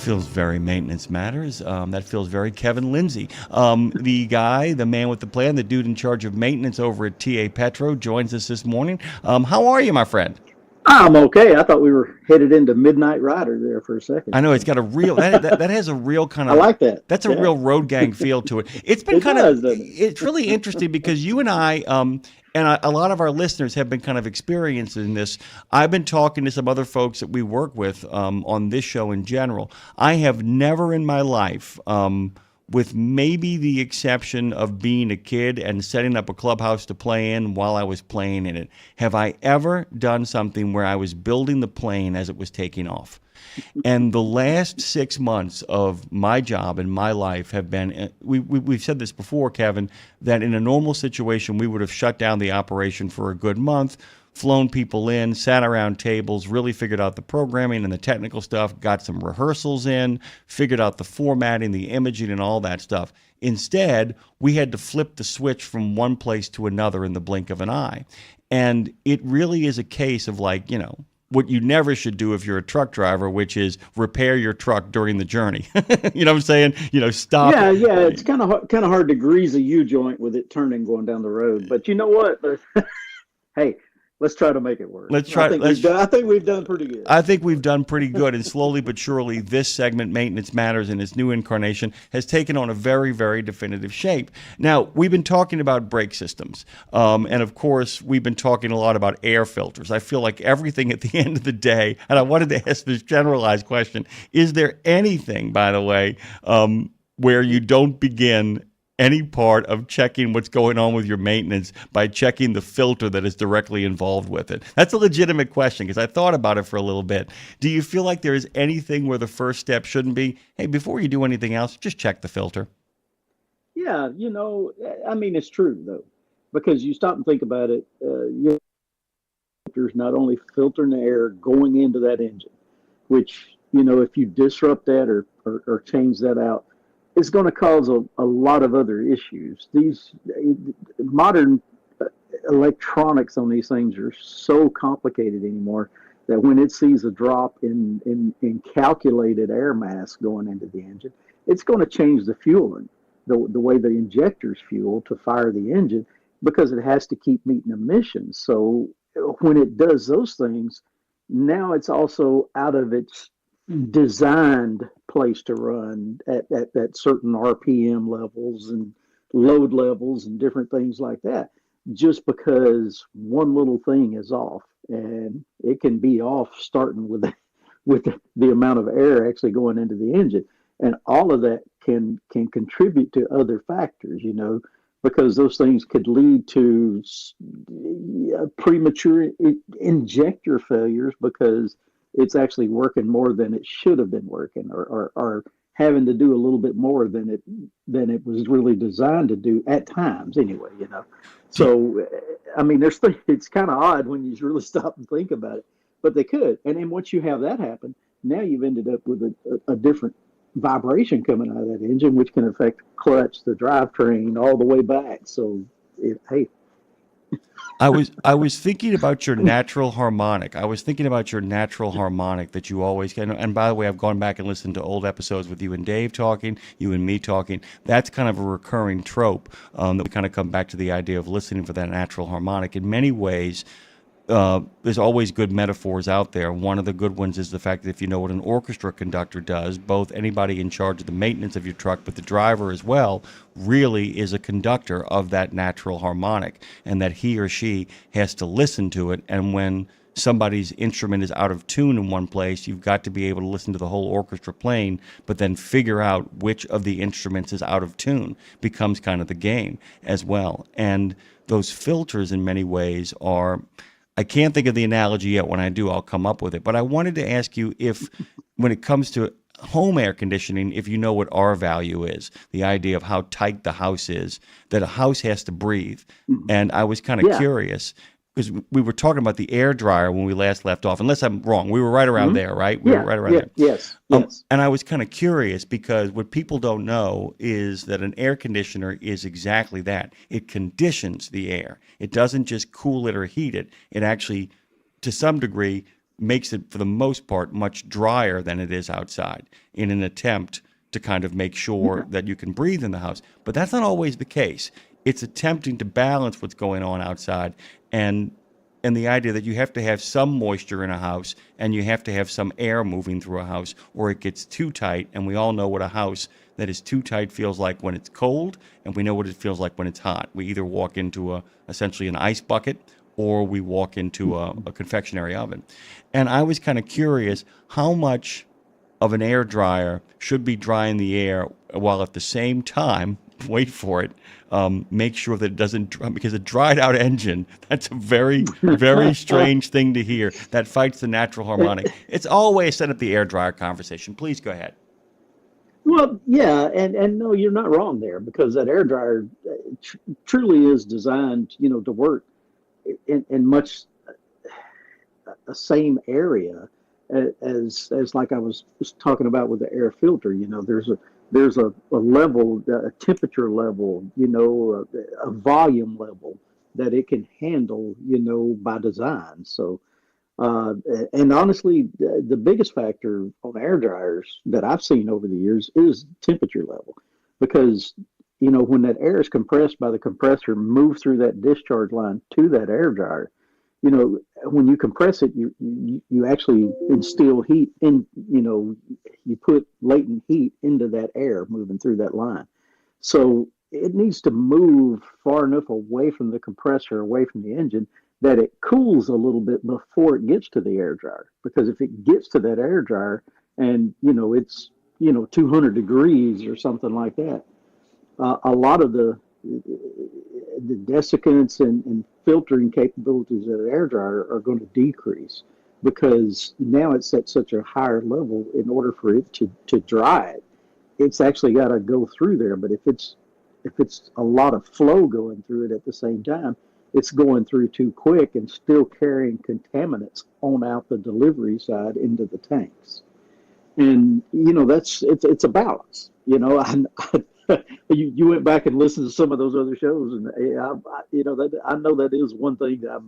feels very Maintenance Matters. That feels very Kevin Lindsey. The guy, the man with the plan, the dude in charge of maintenance over at TA Petro joins us this morning. How are you, my friend? I'm okay. I thought we were headed into Midnight Rider there for a second. I know it's got a real that has a real kind of I like that. That's a real road gang feel to it. It's been it's really interesting because you and I a lot of our listeners have been kind of experiencing this. I've been talking to some other folks that we work with on this show in general. I have never in my life, with maybe the exception of being a kid and setting up a clubhouse to play in while I was playing in it, have I ever done something where I was building the plane as it was taking off. And the last 6 months of my job and my life have been, we've said this before, Kevin, that in a normal situation, we would have shut down the operation for a good month, flown people in, sat around tables, really figured out the programming and the technical stuff, got some rehearsals in, figured out the formatting, the imaging, and all that stuff. Instead, we had to flip the switch from one place to another in the blink of an eye. And it really is a case of like, what you never should do if you're a truck driver, which is repair your truck during the journey. You know what I'm saying? Stop. Yeah. It's kind of hard to grease a U-joint with it turning going down the road. But you know what? Hey, let's try to make it work. I think we've done pretty good. I think we've done pretty good. And slowly but surely, this segment, Maintenance Matters, in its new incarnation, has taken on a very, very definitive shape. Now, we've been talking about brake systems. And of course, we've been talking a lot about air filters. I feel like everything at the end of the day, and I wanted to ask this generalized question, is there anything, by the way, where you don't begin any part of checking what's going on with your maintenance by checking the filter that is directly involved with it? That's a legitimate question because I thought about it for a little bit. Do you feel like there is anything where the first step shouldn't be, hey, before you do anything else, just check the filter? Yeah, it's true, though, because you stop and think about it. Filters not only filtering the air going into that engine, which, if you disrupt that or change that out, it's going to cause a lot of other issues. These modern electronics on these things are so complicated anymore that when it sees a drop in calculated air mass going into the engine, it's going to change the fueling, the way the injectors fuel to fire the engine, because it has to keep meeting emissions. So when it does those things, now it's also out of its designed place to run at certain RPM levels and load levels and different things like that, just because one little thing is off. And it can be off starting with the amount of air actually going into the engine. And all of that can contribute to other factors, because those things could lead to premature injector failures because it's actually working more than it should have been working, or having to do a little bit more than it was really designed to do at times anyway, So, it's kind of odd when you really stop and think about it, but they could. And then once you have that happen, now you've ended up with a different vibration coming out of that engine, which can affect clutch, the drivetrain, all the way back. So, I was thinking about your natural harmonic. I was thinking about your natural harmonic that you always can. And by the way, I've gone back and listened to old episodes with you and Dave talking, you and me talking. That's kind of a recurring trope that we kind of come back to the idea of listening for that natural harmonic. In many ways, there's always good metaphors out there. One of the good ones is the fact that if you know what an orchestra conductor does, both anybody in charge of the maintenance of your truck, but the driver as well, really is a conductor of that natural harmonic, and that he or she has to listen to it. And when somebody's instrument is out of tune in one place, you've got to be able to listen to the whole orchestra playing, but then figure out which of the instruments is out of tune becomes kind of the game as well. And those filters in many ways are, I can't think of the analogy yet. When I do, I'll come up with it. But I wanted to ask you if, when it comes to home air conditioning, if you know what R value is, the idea of how tight the house is, that a house has to breathe. And I was kind of curious, because we were talking about the air dryer when we last left off. Unless I'm wrong, we were right around there, right? We were right around there. Yes. And I was kind of curious because what people don't know is that an air conditioner is exactly that. It conditions the air. It doesn't just cool it or heat it. It actually, to some degree, makes it, for the most part, much drier than it is outside in an attempt to kind of make sure that you can breathe in the house. But that's not always the case. It's attempting to balance what's going on outside, and the idea that you have to have some moisture in a house and you have to have some air moving through a house, or it gets too tight. And we all know what a house that is too tight feels like when it's cold, and we know what it feels like when it's hot. We either walk into essentially an ice bucket, or we walk into a confectionery oven. And I was kind of curious how much of an air dryer should be drying the air while at the same time, wait for it, make sure that it doesn't, because a dried out engine, that's a very, very strange thing to hear. That fights the natural harmonic. It's always set up the air dryer conversation. Please go ahead. Well, yeah, and no, you're not wrong there, because that air dryer truly is designed, to work in much the same area as like I was talking about with the air filter. There's a level, a temperature level, a volume level that it can handle, by design. So, and honestly, the biggest factor on air dryers that I've seen over the years is temperature level, because when that air is compressed by the compressor, move through that discharge line to that air dryer. When you compress it, you actually instill heat in. You put latent heat into that air moving through that line. So it needs to move far enough away from the compressor, away from the engine, that it cools a little bit before it gets to the air dryer. Because if it gets to that air dryer and it's 200 degrees or something like that, a lot of the desiccants and filtering capabilities of the air dryer are going to decrease, because now it's at such a higher level. In order for it to dry it, it's actually got to go through there. But if it's a lot of flow going through it at the same time, it's going through too quick and still carrying contaminants on out the delivery side into the tanks. And it's a balance. You went back and listened to some of those other shows, and that I know that is one thing that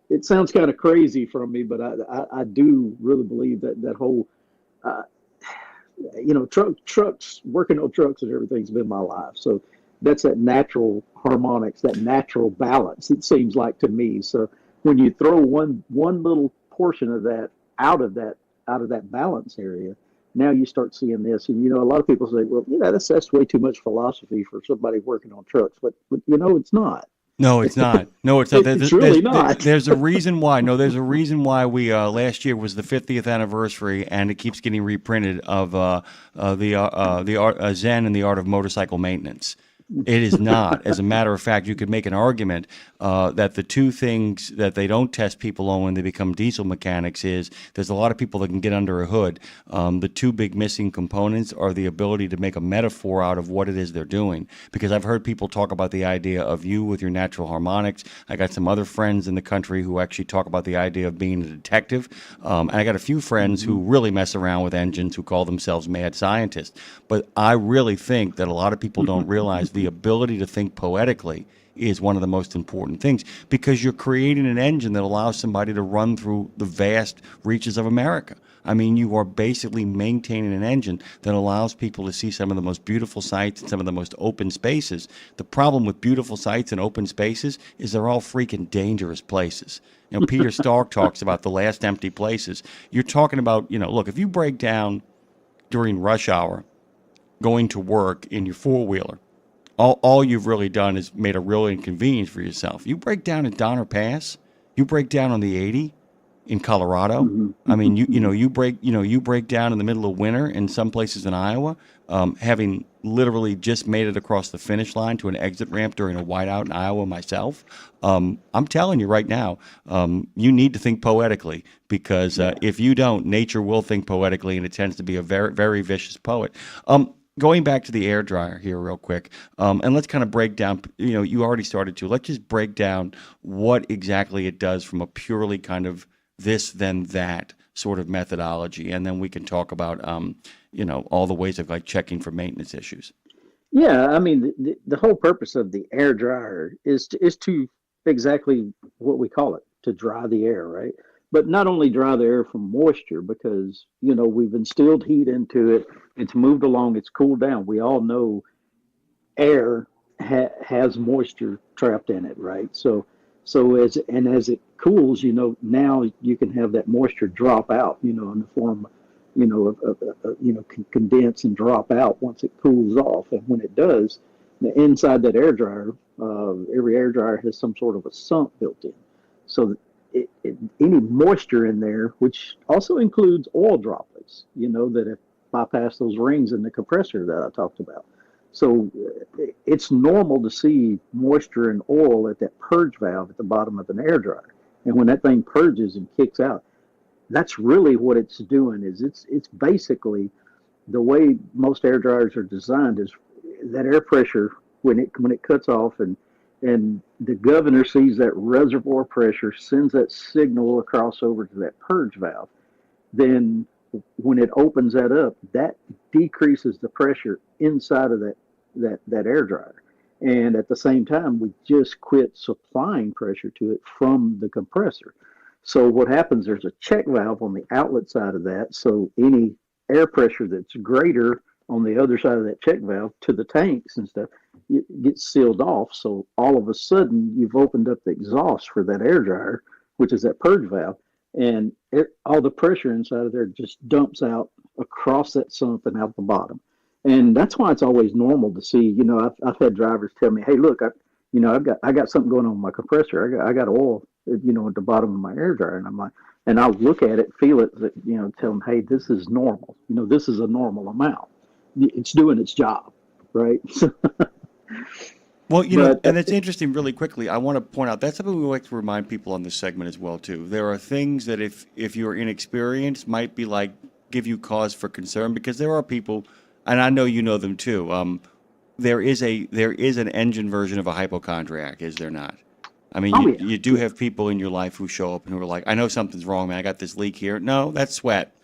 it sounds kind of crazy from me, but I do really believe that whole trucks, working on trucks and everything's been my life. So that's that natural harmonics, that natural balance, it seems like to me. So when you throw one little portion of that out of that balance area, now you start seeing this. And a lot of people say, well, that's way too much philosophy for somebody working on trucks, but it's not. No, it's not. No, it's not. It's really not. There's a reason why. No, there's a reason why we last year was the 50th anniversary, and it keeps getting reprinted of the art, Zen and the Art of Motorcycle Maintenance. It is not. As a matter of fact, you could make an argument that the two things that they don't test people on when they become diesel mechanics is there's a lot of people that can get under a hood. The two big missing components are the ability to make a metaphor out of what it is they're doing. Because I've heard people talk about the idea of you with your natural harmonics. I got some other friends in the country who actually talk about the idea of being a detective. And I got a few friends who really mess around with engines who call themselves mad scientists. But I really think that a lot of people don't realize the ability to think poetically is one of the most important things, because you're creating an engine that allows somebody to run through the vast reaches of America. I mean, you are basically maintaining an engine that allows people to see some of the most beautiful sights and some of the most open spaces. The problem with beautiful sights and open spaces is they're all freaking dangerous places. Peter Stark talks about the last empty places. You're talking about, look, if you break down during rush hour going to work in your four-wheeler, all you've really done is made a real inconvenience for yourself. You break down at Donner Pass, you break down on the 80 in Colorado. Mm-hmm. I mean, you break down in the middle of winter in some places in Iowa, having literally just made it across the finish line to an exit ramp during a whiteout in Iowa myself. I'm telling you right now, you need to think poetically, because if you don't, nature will think poetically, and it tends to be a very, very vicious poet. Going back to the air dryer here real quick, and let's kind of break down, you already started to, let's just break down what exactly it does from a purely kind of this then that sort of methodology, and then we can talk about, all the ways of like checking for maintenance issues. Yeah, I mean, the whole purpose of the air dryer is to exactly what we call it, to dry the air, right? but not only dry the air from moisture, because we've instilled heat into it. It's moved along. It's cooled down. We all know air has moisture trapped in it, right? So as it cools, now you can have that moisture drop out, in the form, condense and drop out once it cools off. And when it does, inside that air dryer, every air dryer has some sort of a sump built in. So any moisture in there, which also includes oil droplets, that have bypassed those rings in the compressor that I talked about. So it's normal to see moisture and oil at that purge valve at the bottom of an air dryer. And when that thing purges and kicks out, that's really what it's doing. Is it's basically the way most air dryers are designed is that air pressure when it cuts off and the governor sees that reservoir pressure, sends that signal across over to that purge valve. Then when it opens that up, that decreases the pressure inside of that air dryer. And at the same time, we just quit supplying pressure to it from the compressor. So what happens, there's a check valve on the outlet side of that. So any air pressure that's greater on the other side of that check valve to the tanks and stuff, it gets sealed off. So all of a sudden, you've opened up the exhaust for that air dryer, which is that purge valve, and all the pressure inside of there just dumps out across that sump and out the bottom. And that's why it's always normal to see. I've had drivers tell me, "Hey, look, I got something going on with my compressor. I got oil, at the bottom of my air dryer." And I'm like, and I'll look at it, feel it, tell them, "Hey, this is normal. This is a normal amount. It's doing its job, right?" Well, and it's interesting really quickly. I want to point out that's something we like to remind people on this segment as well, too. There are things that if you're inexperienced might be like give you cause for concern because there are people, and I know you know them too. There is an engine version of a hypochondriac, is there not? I mean, you do have people in your life who show up and who are like, I know something's wrong, man. I got this leak here. No, that's sweat.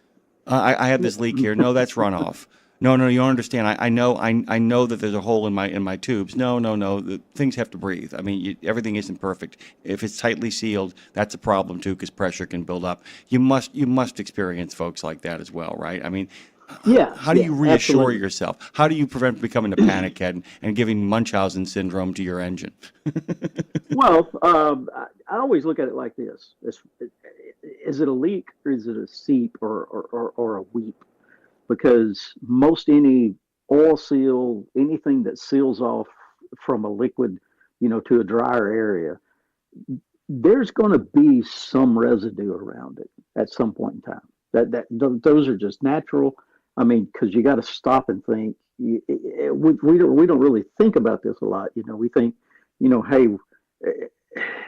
I have this leak here. No, that's runoff. No, you don't understand. I know that there's a hole in my tubes. No. Things have to breathe. I mean, everything isn't perfect. If it's tightly sealed, that's a problem too, because pressure can build up. You must experience folks like that as well, right? I mean, how do you reassure absolutely. yourself? How do you prevent becoming a panic head and giving Munchausen syndrome to your engine? Well, I always look at it like this: is it a leak or is it a seep or a weep? Because most any oil seal, anything that seals off from a liquid, to a drier area, there's going to be some residue around it at some point in time. Those are just natural. I mean, because you got to stop and think. We don't really think about this a lot. We think, hey,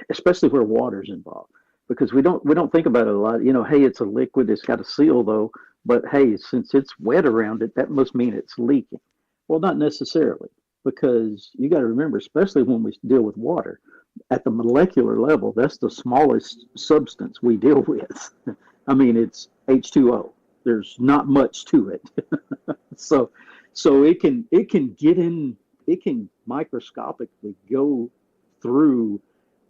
especially where water's involved, because we don't think about it a lot. Hey, it's a liquid. It's got a seal though. But hey, since it's wet around it, that must mean it's leaking. Well, not necessarily, because you got to remember, especially when we deal with water, at the molecular level, that's the smallest substance we deal with. I mean, it's H2O. There's not much to it. so it can get in, it can microscopically go through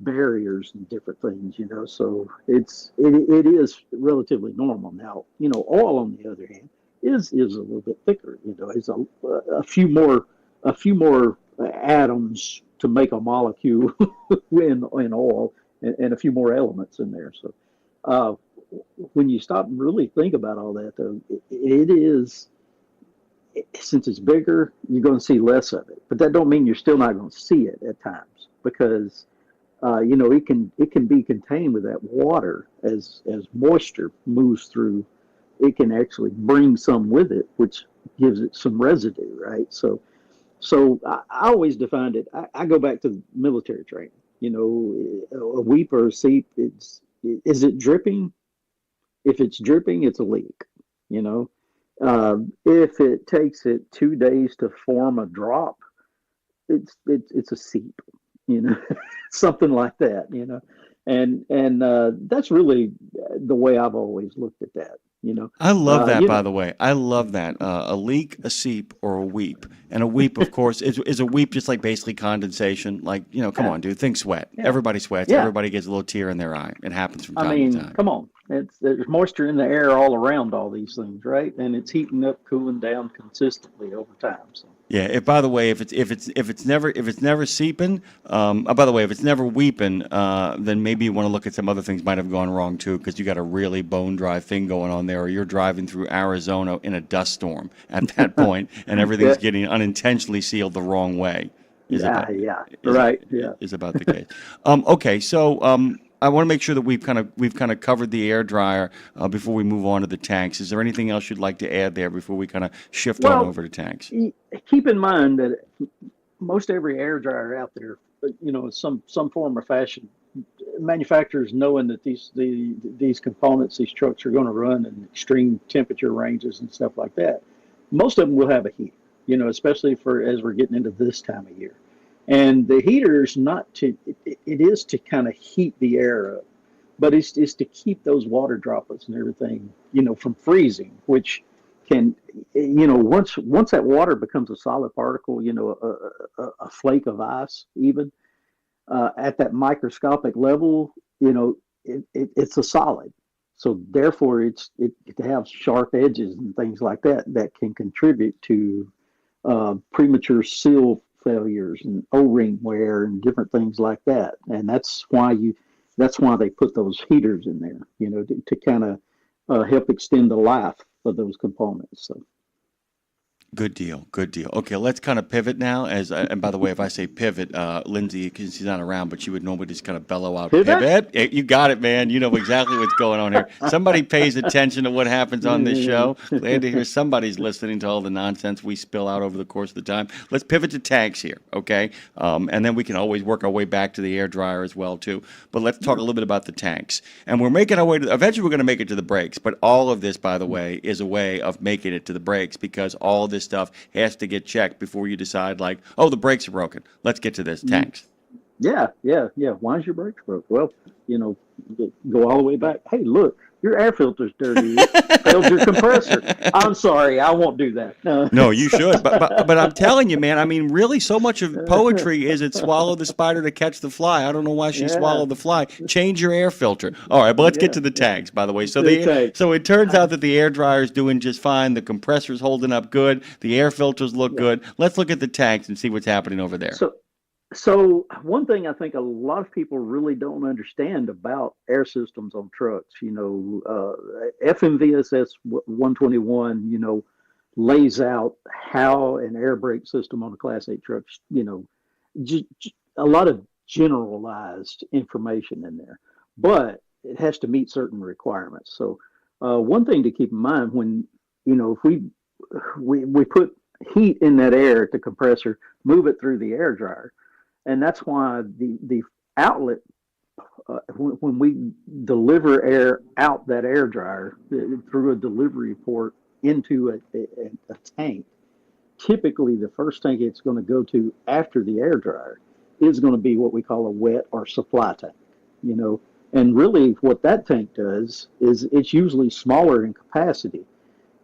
barriers and different things, so it is relatively normal. Now, oil on the other hand is a little bit thicker, it's a few more atoms to make a molecule in oil, and a few more elements in there. So when you stop and really think about all that, though, it is, since it's bigger, you're going to see less of it, but that don't mean you're still not going to see it at times, because it can be contained with that water. As moisture moves through, it can actually bring some with it, which gives it some residue, right? So I always defined it. I go back to military training. A weep or a seep. Is it dripping? If it's dripping, it's a leak. If it takes it 2 days to form a drop, it's a seep. Something like that. And that's really the way I've always looked at that. You know, I love that, you by know, the way. I love that. A leak, a seep, or a weep. And a weep, of course, is a weep just like basically condensation. Like, come yeah, on, dude, think sweat. yeah, Everybody sweats. yeah. Everybody gets a little tear in their eye. It happens from I time to mean, time. come on. There's moisture in the air all around all these things, right? And it's heating up, cooling down consistently over time. So Yeah. If by the way, if it's never seeping, by the way, if it's never weeping, then maybe you want to look at some other things might have gone wrong too, because you got a really bone dry thing going on there, or you're driving through Arizona in a dust storm at that point, and everything's yeah, getting unintentionally sealed the wrong way. Is yeah, about yeah, is right, yeah. is about the case. Okay, so I want to make sure that we've kind of covered the air dryer before we move on to the tanks. Is there anything else you'd like to add there before we kind of shift on Well, over to tanks? keep in mind that most every air dryer out there, some form or fashion, manufacturers knowing that these components, these trucks are going to run in extreme temperature ranges and stuff like that. Most of them will have a heater, especially for as we're getting into this time of year. And the heater is not to, it is to kind of heat the air up, but it's to keep those water droplets and everything, from freezing, which can, once that water becomes a solid particle, a flake of ice, even at that microscopic level, it's a solid. So therefore, it has sharp edges and things like that that can contribute to premature seal failures and O-ring wear and different things like that. And that's why they put those heaters in there, to kind of help extend the life of those components. So Good deal. Good deal. Okay, let's kind of pivot now. And by the way, if I say pivot, Lindsay, because she's not around, but she would normally just kind of bellow out pivot. pivot. You got it, man. You know exactly what's going on here. Somebody pays attention to what happens on this show. Glad to hear somebody's listening to all the nonsense we spill out over the course of the time. Let's pivot to tanks here, okay? And then we can always work our way back to the air dryer as well too. But let's talk a little bit about the tanks. And we're making our way to. Eventually, we're going to make it to the brakes. But all of this, by the way, is a way of making it to the brakes because all this stuff has to get checked before you decide, like, oh, the brakes are broken. Let's get to this. Tanks. Yeah, yeah, yeah. Why is your brakes broke? Well, go all the way back. Hey, look, your air filter's dirty. It failed your compressor. I'm sorry, I won't do that. No. No, you should. But I'm telling you, man, I mean, really, so much of poetry is it swallow the spider to catch the fly. I don't know why she Yeah, swallowed the fly. Change your air filter. All right, but let's get yeah, to the yeah. tanks, by the way. So Okay. so it turns out that the air dryer is doing just fine. The compressor's holding up good. The air filters look Yeah. good. Let's look at the tanks and see what's happening over there. So one thing I think a lot of people really don't understand about air systems on trucks, FMVSS 121, lays out how an air brake system on a Class 8 truck, a lot of generalized information in there, but it has to meet certain requirements. So one thing to keep in mind when, if we put heat in that air at the compressor, move it through the air dryer, and that's why the outlet when we deliver air out that air dryer through a delivery port into a tank, typically the first tank it's going to go to after the air dryer is going to be what we call a wet or supply tank. And really what that tank does is it's usually smaller in capacity,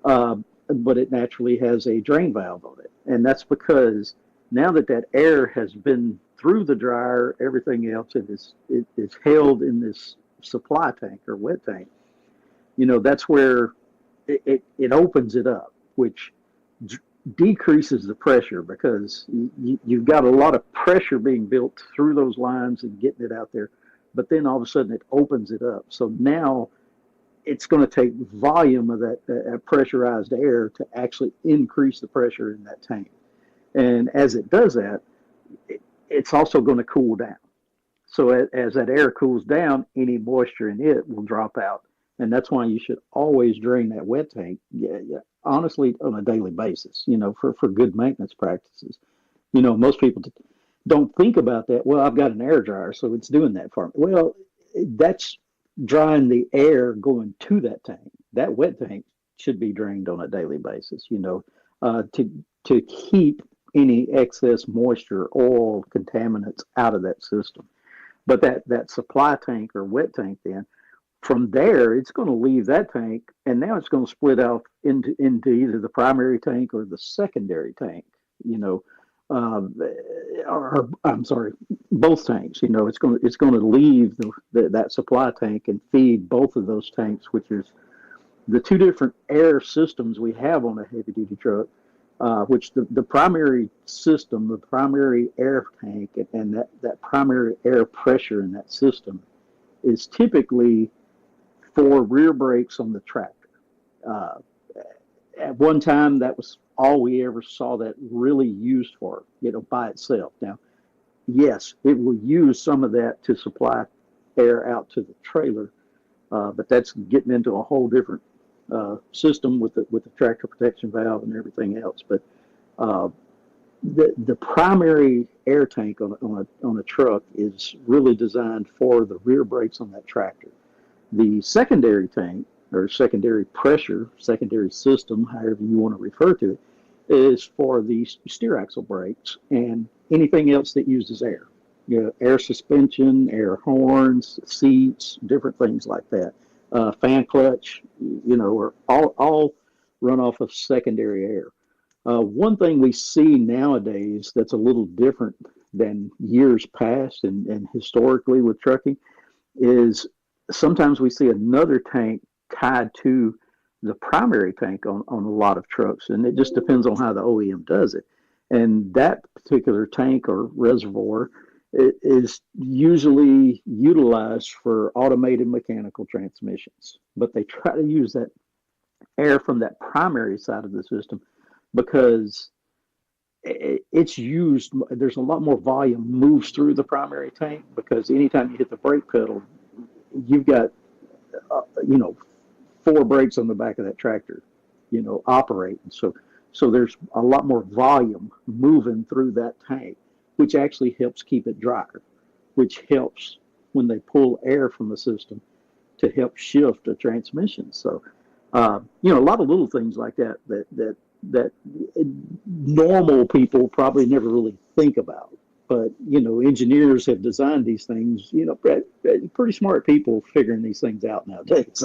uh, but it naturally has a drain valve on it, and that's because now that air has been through the dryer, everything else it is held in this supply tank or wet tank. That's where it opens it up, which d- decreases the pressure because you've got a lot of pressure being built through those lines and getting it out there. But then all of a sudden it opens it up. So now it's going to take volume of that pressurized air to actually increase the pressure in that tank. And as it does that, it's also going to cool down. So as that air cools down, any moisture in it will drop out. And that's why you should always drain that wet tank, yeah, yeah, honestly, on a daily basis, for good maintenance practices. Most people don't think about that. Well, I've got an air dryer, so it's doing that for me. Well, that's drying the air going to that tank. That wet tank should be drained on a daily basis, to keep any excess moisture, oil, contaminants out of that system. But that supply tank or wet tank then, From there, it's going to leave that tank, and now it's going to split out into either the primary tank or the secondary tank. You know, or I'm sorry, both tanks. You know, it's going to leave that supply tank and feed both of those tanks, which is the two different air systems we have on a heavy duty truck. Which the primary system, the primary air tank, and that primary air pressure in that system is typically for rear brakes on the tractor. Uh, at one time, that was all we ever saw that really used for, by itself. Now, yes, it will use some of that to supply air out to the trailer, but that's getting into a whole different system with the tractor protection valve and everything else. But uh, the primary air tank on a truck is really designed for the rear brakes on that tractor. The secondary tank, or secondary pressure, secondary system, however you want to refer to it, is for the steer axle brakes and anything else that uses air. Air suspension, air horns, seats, different things like that. Fan clutch, are all run off of secondary air. One thing we see nowadays that's a little different than years past and historically with trucking is sometimes we see another tank tied to the primary tank on a lot of trucks, and it just depends on how the OEM does it. And that particular tank or reservoir is usually utilized for automated mechanical transmissions, but they try to use that air from that primary side of the system because it's used. There's a lot more volume moves through the primary tank because anytime you hit the brake pedal, you've got four brakes on the back of that tractor, operating. So there's a lot more volume moving through that tank, which actually helps keep it drier, which helps when they pull air from the system to help shift a transmission. So, a lot of little things like that normal people probably never really think about. But, engineers have designed these things, pretty smart people figuring these things out nowadays.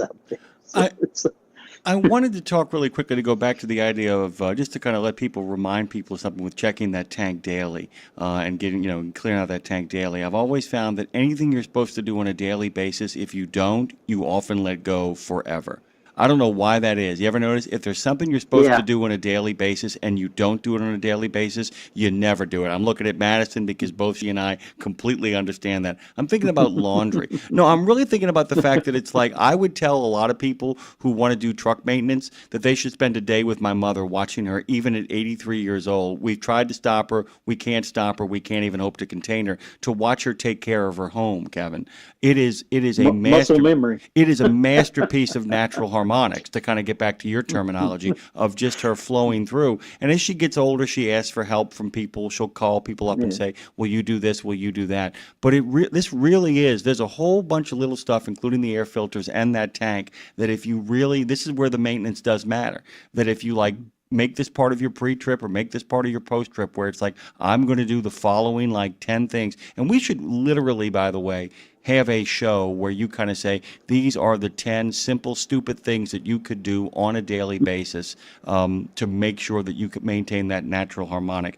I wanted to talk really quickly to go back to the idea of just to kind of let people remind people of something with checking that tank daily and getting, clearing out that tank daily. I've always found that anything you're supposed to do on a daily basis, if you don't, you often let go forever. I don't know why that is. You ever notice if there's something you're supposed to do on a daily basis and you don't do it on a daily basis, you never do it. I'm looking at Madison because both she and I completely understand that. I'm thinking about laundry. No, I'm really thinking about the fact that it's like I would tell a lot of people who want to do truck maintenance that they should spend a day with my mother watching her, even at 83 years old. We've tried to stop her. We can't stop her. We can't even hope to contain her. To watch her take care of her home, Kevin. It is a muscle memory. It is a masterpiece of natural harmonics, to kind of get back to your terminology of just her flowing through. And as she gets older, she asks for help from people. She'll call people up and say, will you do this? Will you do that? But this really is, there's a whole bunch of little stuff, including the air filters and that tank, that if you really, this is where the maintenance does matter. That if you make this part of your pre-trip or make this part of your post-trip where it's like, I'm going to do the following 10 things. And we should literally, by the way, have a show where you kind of say, these are the 10 simple, stupid things that you could do on a daily basis to make sure that you could maintain that natural harmonic.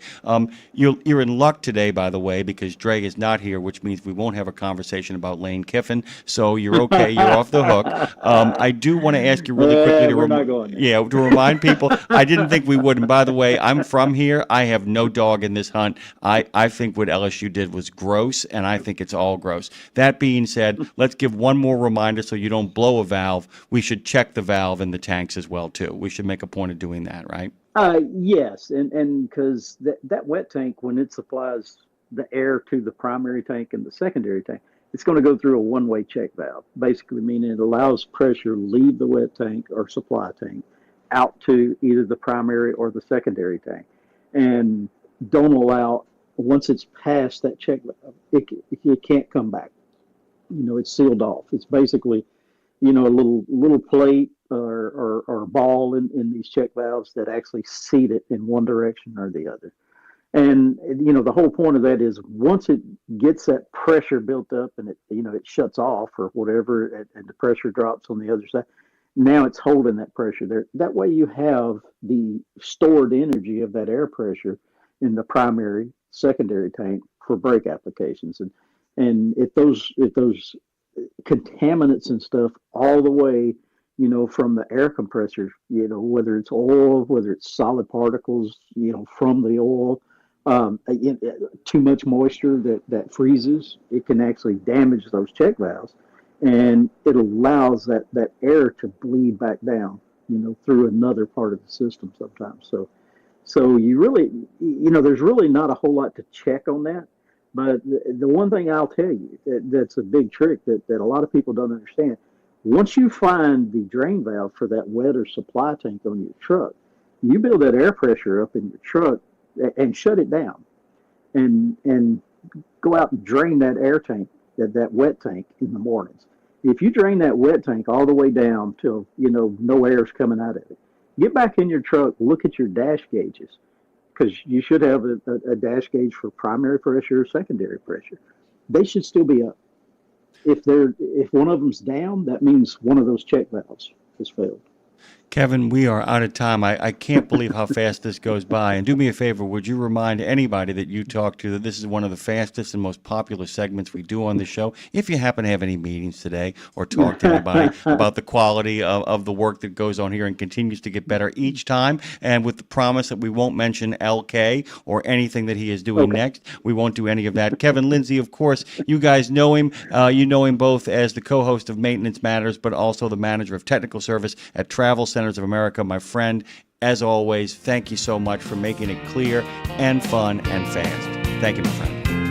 You're in luck today, by the way, because Dre is not here, which means we won't have a conversation about Lane Kiffin. So you're okay. You're off the hook. I do want to ask you really quickly to remind people. I didn't think we would. And by the way, I'm from here. I have no dog in this hunt. I think what LSU did was gross, and I think it's all gross. That being said, let's give one more reminder so you don't blow a valve. We should check the valve in the tanks as well, too. We should make a point of doing that, right? Yes, and because that wet tank, when it supplies the air to the primary tank and the secondary tank, it's going to go through a one-way check valve, basically meaning it allows pressure to leave the wet tank or supply tank out to either the primary or the secondary tank. And don't allow, once it's past that check valve, it can't come back. It's sealed off. It's basically, a little plate or ball in these check valves that actually seat it in one direction or the other. And the whole point of that is once it gets that pressure built up and it shuts off or whatever, and the pressure drops on the other side. Now it's holding that pressure there. That way you have the stored energy of that air pressure in the primary, secondary tank for brake applications. And if those contaminants and stuff all the way, from the air compressors, whether it's oil, whether it's solid particles, from the oil, too much moisture that freezes, it can actually damage those check valves, and it allows that air to bleed back down, through another part of the system sometimes. So you really, there's really not a whole lot to check on that. But the one thing I'll tell you that's a big trick that a lot of people don't understand. Once you find the drain valve for that wet or supply tank on your truck, you build that air pressure up in your truck and shut it down, and go out and drain that air tank, that wet tank in the mornings. If you drain that wet tank all the way down till no air's coming out of it, get back in your truck, look at your dash gauges, because you should have a dash gauge for primary pressure or secondary pressure. They should still be up. If one of them's down, that means one of those check valves has failed. Kevin, we are out of time. I can't believe how fast this goes by. And do me a favor, would you remind anybody that you talk to that this is one of the fastest and most popular segments we do on the show? If you happen to have any meetings today or talk to anybody about the quality of the work that goes on here and continues to get better each time, and with the promise that we won't mention LK or anything that he is doing next, we won't do any of that. Kevin Lindsey, of course, you guys know him. You know him both as the co-host of Maintenance Matters, but also the manager of technical service at TravelCenters of America. My friend, as always, thank you so much for making it clear and fun and fast. Thank you, my friend.